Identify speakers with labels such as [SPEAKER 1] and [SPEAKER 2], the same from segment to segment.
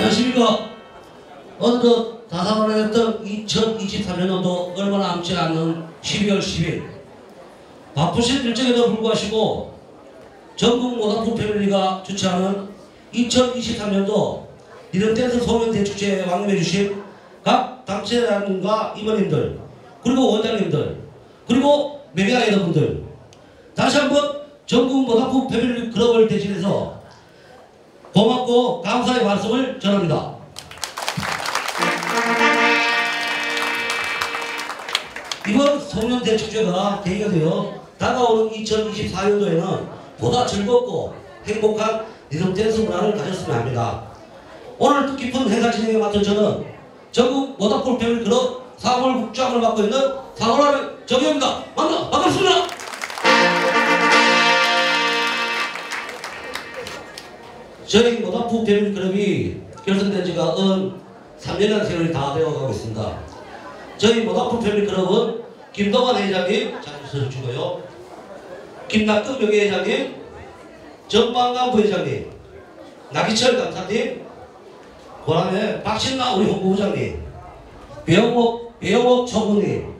[SPEAKER 1] 안녕하십니까. 어느덧 다사관에 했던 2023년도도 얼마 남지 않는 12월 10일 바쁘신 일정에도 불구하시고 전국 모닥불 패밀리가 주최하는 2023년도 리듬댄스 송년대축제에 왕림해 주신 각 당체장님과 임원님들 그리고 원장님들 그리고 매니아 여러분들 다시 한번 전국 모닥불 패밀리 클럽을 대신해서 고맙고 감사의 말씀을 전합니다. 이번 송년대축제가 계기가 되어 다가오는 2024년도에는 보다 즐겁고 행복한 리듬댄스 문화를 가졌으면 합니다. 오늘 뜻깊은 행사 진행에 맡은 저는 전국 모닥불 패밀리 클럽 사월 국장을 맡고 있는 사월의 정의입니다. 반갑습니다. 저희 모닥불 패밀리 클럽이 결성된 지가 3년이라는 세월이 다 되어가고 있습니다. 저희 모닥불 패밀리 클럽은 김동환 회장님 자주 서주시고요. 김낙근 명예회장님, 전방관 부회장님, 나기철 강사님, 그다음에 박신나 우리 홍보부장님, 배영옥 총무님,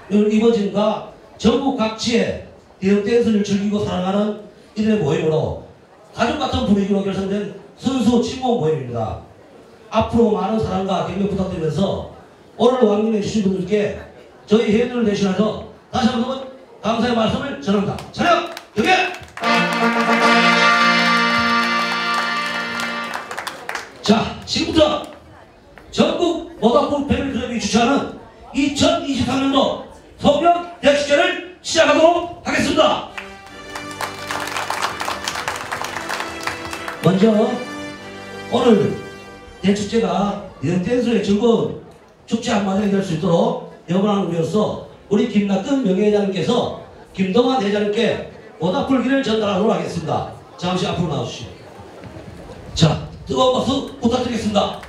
[SPEAKER 1] 이번진과 전국 각지에 리듬댄스를 즐기고 사랑하는 이들의 모임으로 가족같은 분위기로 결성된 순수 친목 모임입니다. 앞으로 많은 사랑과 격려 부탁드리면서 오늘 왕림해 주신 분들께 저희 회원들을 대신해서 다시 한번 감사의 말씀을 전합니다. 차렷! 경례! 자, 지금부터 전국 모닥불 패밀리 클럽이 주최하는 2023년도 송년 대축제를 시작하도록 하겠습니다. 먼저 오늘 대축제가 리듬댄스의 즐거운 축제 한마디가 될 수 있도록 영원한 의미로서 우리 김낙근 명예회장님께서 김동환 회장님께 모닥불기를 전달하도록 하겠습니다. 잠시 앞으로 나와주시오. 자, 뜨거운 박수 부탁드리겠습니다.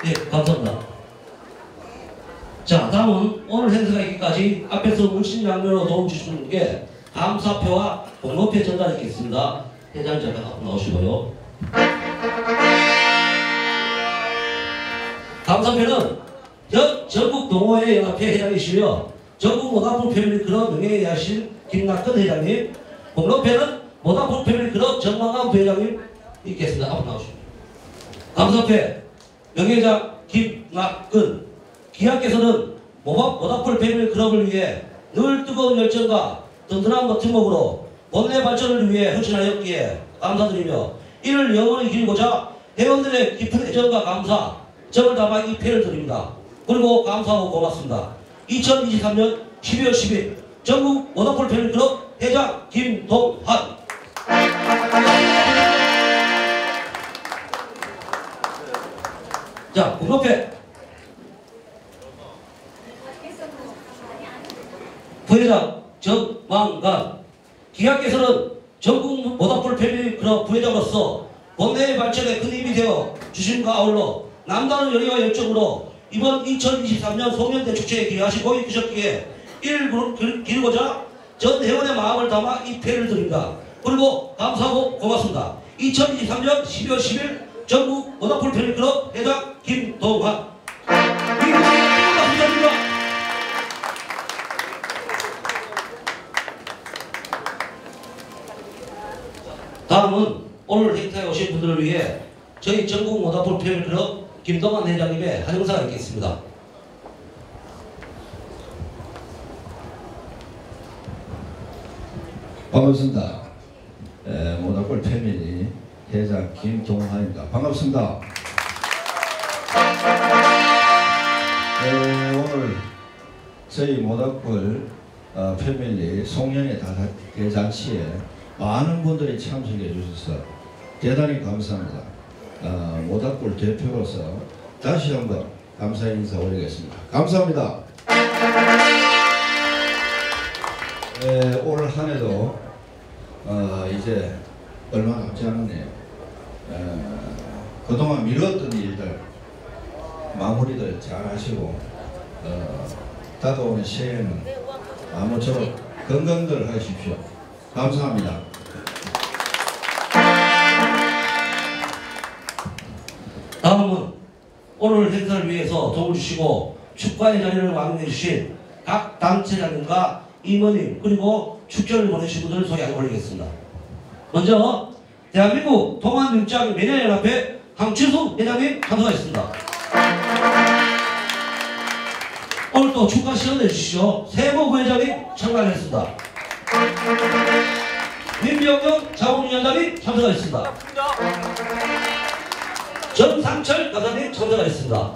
[SPEAKER 1] 네, 감사합니다. 자, 다음은 오늘 행사가 있기까지 앞에서 물신양면으로 도움 주신 분께 감사표와 공로표 전달하겠습니다. 회장 잠깐 앞으로 나오시고요. 감사표는 전국 동호회 연합회 회장이시며 전국 모닥불 패밀리 클럽 명예회장이신 김낙근 회장님, 공로표는 모닥불 패밀리 클럽 전광남 부회장님 있겠습니다. 앞으로 나오시고. 감사표 명예회장 김낙근 기하께서는 모닥불 패밀리 클럽을 위해 늘 뜨거운 열정과 든든한 버팀목으로 본래 발전을 위해 헌신하였기에 감사드리며 이를 영원히 기리고자 회원들의 깊은 애정과 감사 정을 담아 이 표를 드립니다. 그리고 감사하고 고맙습니다. 2023년 12월 10일 전국 모닥불 패밀리 클럽 회장 김동환. 자, 공로패 부회장 정왕관 기하께서는 전국 모닥불 패밀리 클럽 부회장으로서 본회의 발전에 큰 힘이 되어 주심과 아울러 남다른 열의와 열정으로 이번 2023년 송년대축제에 기여하시고 이끄셨기에 이를 기르고자 전 회원의 마음을 담아 이 표를 드립니다. 그리고 감사하고 고맙습니다. 2023년 12월 10일 전국 모닥불 패밀리 클럽 회장 김동환. 감사합니다. 다음은 오늘 행사에 오신 분들을 위해 저희 전국 모닥불 패밀리 클럽 김동환 회장님의 한 행사가 있겠습니다.
[SPEAKER 2] 반갑습니다. 모닥불 패밀리 회장 김동환입니다. 반갑습니다. 오늘 저희 모닥불 패밀리 송년회 대잔치에 많은 분들이 참석해 주셔서 대단히 감사합니다. 모닥불 대표로서 다시 한번 감사의 인사 올리겠습니다. 감사합니다. 올 한 해도 이제 얼마 남지 않았네요. 그동안 미뤘던 일들 마무리들 잘 하시고 다가오는 새해에는 아무쪼록 건강들 하십시오. 감사합니다.
[SPEAKER 1] 다음은 오늘 행사를 위해서 도움을 주시고 축가의 자리를 마련해 주신 각 단체장님과 임원님 그리고 축전을 보내주신 분들을 소개하고 올리겠습니다. 먼저 대한민국 동안육장 매년연합회 황치수 회장님 참석하셨습니다. 오늘 또 축가 시연해 주시죠. 세모 회장님 참가하셨습니다. 민병경 자원위원장님 참석하셨습니다. 전상철 가사님 참석하셨습니다.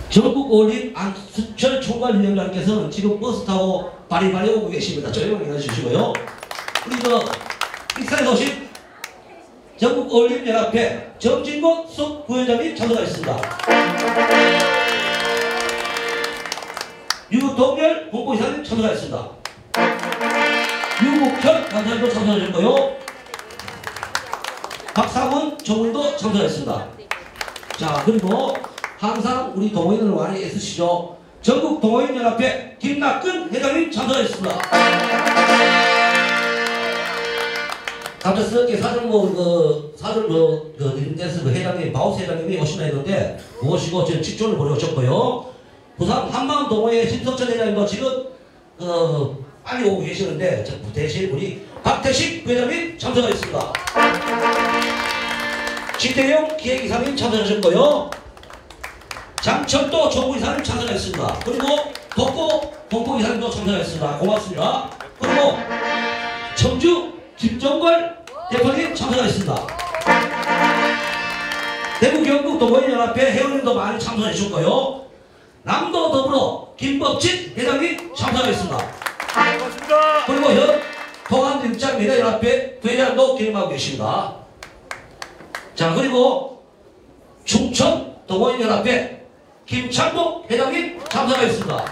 [SPEAKER 1] 전국 어울림 안수철 총괄위원장님께서는 지금 버스 타고 바리바리 오고 계십니다. 조용히 해주시고요. 우리 익산에서 오신 전국 어울림연합회 정진곤 수부회장님 참석하셨습니다. 유동열 홍보이사님 참석하셨습니다. 유국현 간사님도 참석하셨고요. 박상훈 정훈도 참석하셨습니다. 자, 그리고 항상 우리 동호인을 많이 애쓰시죠. 전국 동호인연합회 김낙근 회장님 참석하셨습니다. 갑작스럽게 리듬댄스 회장님, 바우스 회장님이 오시나 했는데 모시고 지금 직전을 보내오셨고요. 부산 한마음 동호회 심석천 회장님도 지금 빨리 오고 계시는데 대신 우리 박태식 회장님 참석하셨습니다. 지대용 기획이사님 참석하셨고요. 장철도 정부이사님 참석하셨습니다. 그리고 덕고 공포이사님도 참석하셨습니다. 고맙습니다. 그리고 청주 김정걸 대표님 참석하셨습니다. 대구 경북 동호인연합회 회원님도 많이 참석해 주셨고요. 남도 더불어 김법진 회장님 참석하셨습니다. 그리고 현 동안육장미래연합회 회장도 기념하고 계십니다. 자, 그리고 충청 동호인연합회 김창복 회장님 참석하셨습니다.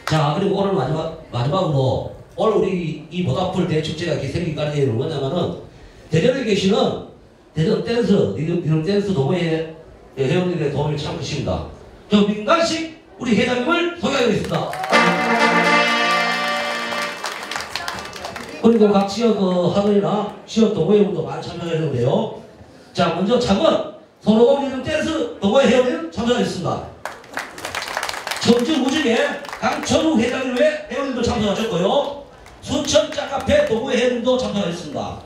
[SPEAKER 1] 자, 그리고 오늘 마지막으로 오늘 우리 이 모닥불 대축제가 이렇게 생기기까지 뭐냐면은 대전에 계시는 대전 댄스, 리듬 댄스 동호회 회원님의 도움을 참 주십니다. 저 민간식 우리 회장님을 소개하겠습니다. 그리고 각 지역 학원이나 지역 동호회분도 많이 참여했는데요. 자, 먼저 창원 손오공 리듬 댄스 동호회 회원님 참석하셨습니다. 청주 무직의 강천우 회장님의 회원님도 참석하셨고요. 순천 짝카페 동호회 회원님도 참석하셨습니다.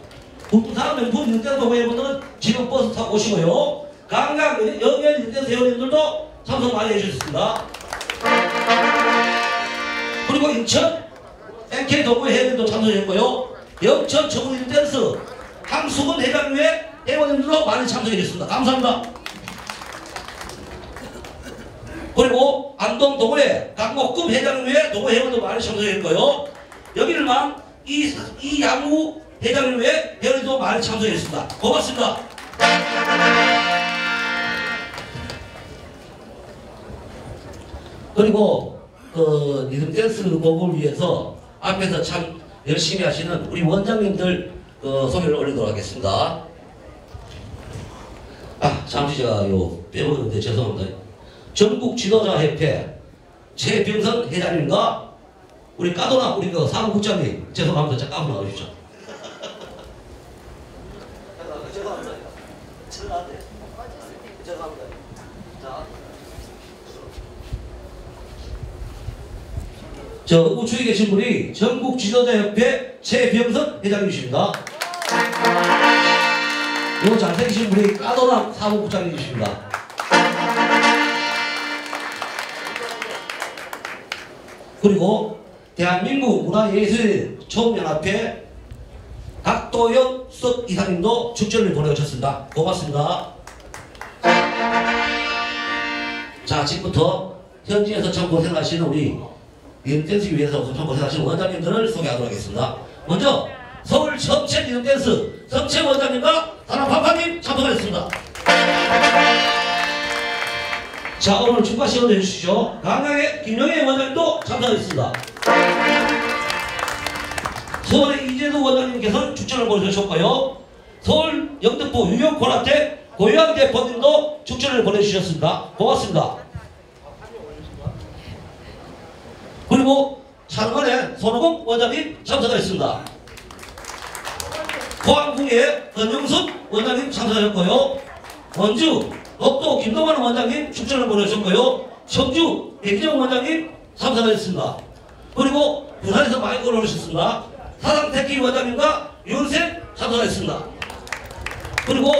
[SPEAKER 1] 부산 명품 리듬 댄스 동호회 회원들은 지금 버스 타고 오시고요. 강강 영현 리듬 댄스 회원님들도 참석 많이 해주셨습니다. 그리고 인천 NK 동호회 회원님도 참석했고요. 영천 청운 리듬 댄스 함수근 회장님의 회원님들도 많이 참석해주셨습니다. 감사합니다. 그리고 안동 동호회 강목금 회장님의 동호회 회원도 많이 참석했고요. 여기를만 이양우 회장님의 회원님도 많이 참석했습니다. 고맙습니다. 그리고 리듬 댄스 공부를 위해서 앞에서 참 열심히 하시는 우리 원장님들 소개를 올리도록 하겠습니다. 잠시 제가 빼먹었는데 죄송합니다. 전국 지도자협회 최병선 회장님과 우리 까도나 우리 사무국장님 죄송합니다. 잠깐 나오십시오. 죄송합니다. 죄송합니다. 저 우측에 계신 분이 전국 지도자협회 최병선 회장님이십니다. 요 잘생기신 분이 까도남 사무국장님이십니다. 그리고 대한민국 문화예술총연합회 박도영 수석이사님도 축전을 보내주셨습니다. 고맙습니다. 자, 지금부터 현지에서 참 고생하시는 우리 리듬댄스 위해서 참 고생하시는 원장님들을 소개하도록 하겠습니다. 먼저 서울 성채 리듬댄스 성채 원장님과 다나파파님 참석하셨습니다. 자, 오늘 축가 시연을 해주시죠. 강양의 김영애 원장님도 참석하셨습니다. 서울의 이재도 원장님께서는 축전을 보내주셨고요. 서울 영등포 유영고라태 고유한 대표님도 축전을 보내주셨습니다. 고맙습니다. 그리고 창원의 손오공 원장님 참석하셨습니다. 포항궁의 권영순 원장님 참석하셨고요. 원주 녹도 김동환 원장님 축전을 보내주셨고요. 청주 백희정 원장님 참석하셨습니다. 그리고 부산에서 많이 걸어오셨습니다. 사상태키 원장님과 윤생 참석하셨습니다. 그리고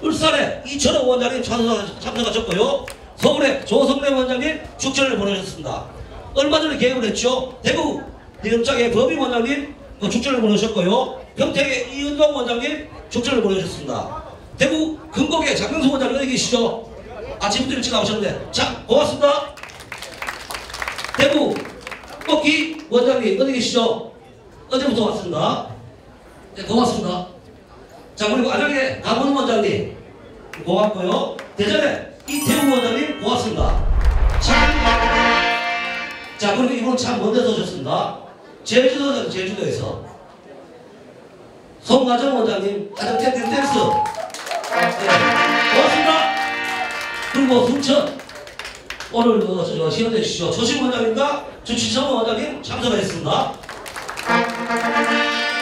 [SPEAKER 1] 울산에 이철호 원장님 참석하셨고요. 서울에 조성래 원장님 축전을 보내셨습니다. 얼마 전에 개업을 했죠. 대구 리듬장의 범임 원장님 축전을 보내셨고요. 평택의 이은동 원장님 축전을 보내셨습니다. 대구 금곡의 장명수 원장님 어디 계시죠? 아침부터 일찍 나오셨는데 자 고맙습니다. 대구 꽃기 원장님 어디 계시죠? 어제부터 왔습니다. 네, 고맙습니다. 자 그리고 안양의 강원 원장님 고맙고요. 대전의 이태우 원장님 고맙습니다. 자 그리고 이분 참 먼 데서 오셨습니다. 제주도에서 송가정 원장님 가정태 댄스 네, 고맙습니다. 그리고 순천 오늘 시연 내주시죠. 조심 원장님과 주치성 원장님 참석하셨습니다.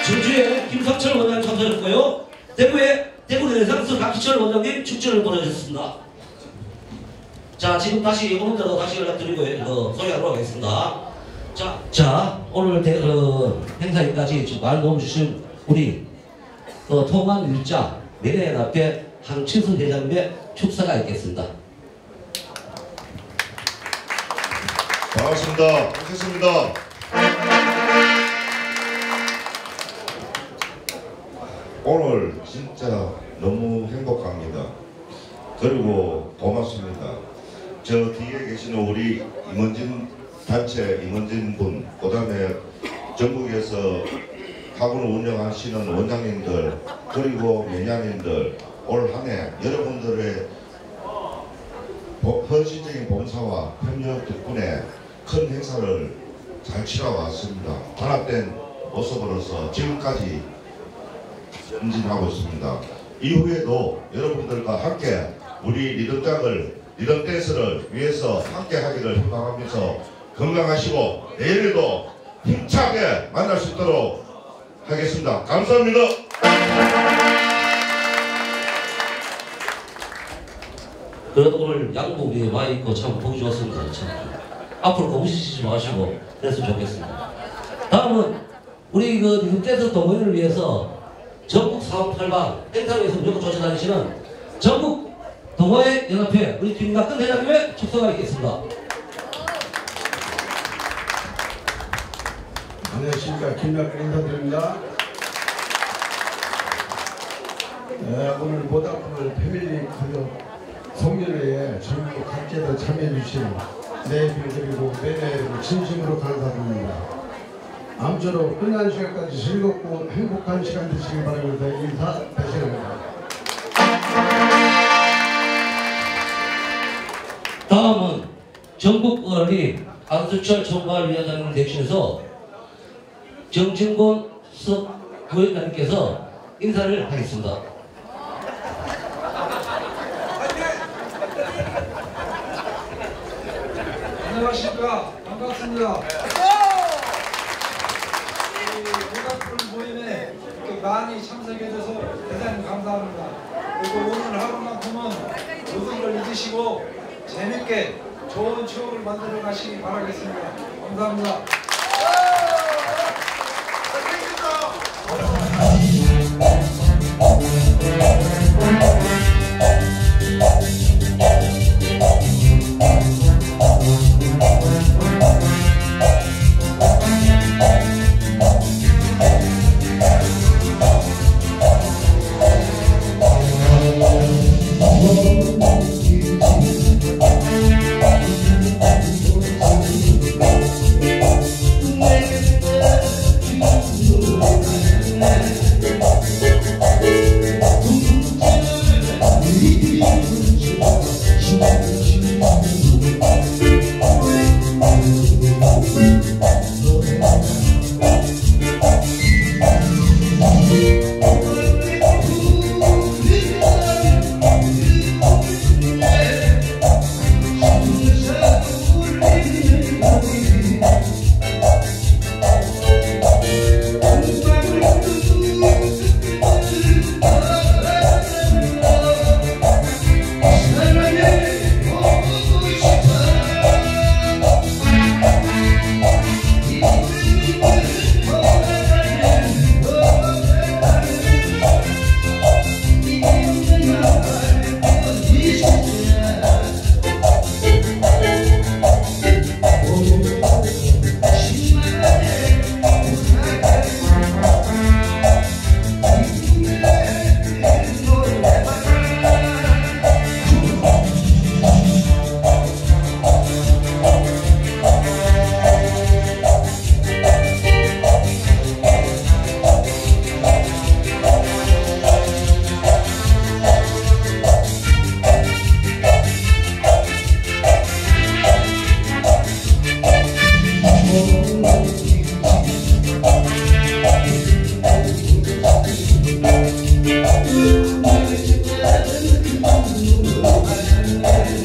[SPEAKER 1] 전주에 김성철 원장님 참석했고요. 대구에 대구 르네상스 박희철 원장님 축전을 보내주셨습니다. 자 지금 다시 오늘대로 다시 연락드리고 소개하도록 하겠습니다. 자 오늘 행사에까지 말 도움 주신 우리 통한 일자 미래연합회 한치순 대장님의 축사가 있겠습니다.
[SPEAKER 3] 반갑습니다. 반갑습니다. 오늘 진짜 너무 행복합니다. 그리고 고맙습니다. 저 뒤에 계시는 우리 임원진 단체 임원진 분, 그 다음에 전국에서 학원을 운영하시는 원장님들, 그리고 매니아님들, 올 한 해 여러분들의 헌신적인 봉사와 협력 덕분에 큰 행사를 잘 치러왔습니다. 단합된 모습으로서 지금까지 전진하고 있습니다. 이후에도 여러분들과 함께 우리 리듬 댄스를 위해서 함께 하기를 희망하면서 건강하시고 내일도 힘차게 만날 수 있도록 하겠습니다. 감사합니다.
[SPEAKER 1] 그래도 오늘 양복이 많이 입고 참 보기 좋았습니다. 참. 앞으로 거부시지 마시고 그랬으면 좋겠습니다. 다음은 우리 리듬 댄스 동호인을 위해서 전국 사업팔방 행사를 위해서 무조건 쫓아다니시는 전국 동호회 연합회 우리 김낙근 회장님의 축사가 있겠습니다.
[SPEAKER 4] 안녕하십니까. 김낙근 인사드립니다. 오늘 모닥불 패밀리 가족 송년회에 전국 각지에서 참여해주신 내빈 그리고 매매를 진심으로 감사드립니다. 아무쪼록 끝난 시간까지 즐겁고 행복한 시간 되시길 바라면서 인사 대신합니다.
[SPEAKER 1] 다음은 전국 어린이 안수철 총괄위원장님 대신해서 정진곤 부회장님께서 인사를 하겠습니다.
[SPEAKER 5] 안녕하십니까. 반갑습니다. 모닥불 모임에 이렇게 많이 참석해줘서 대단히 감사합니다. 그리고 오늘 하루만큼은 모든 걸 잊으시고 재밌게 좋은 추억을 만들어 가시기 바라겠습니다. 감사합니다.
[SPEAKER 1] 네.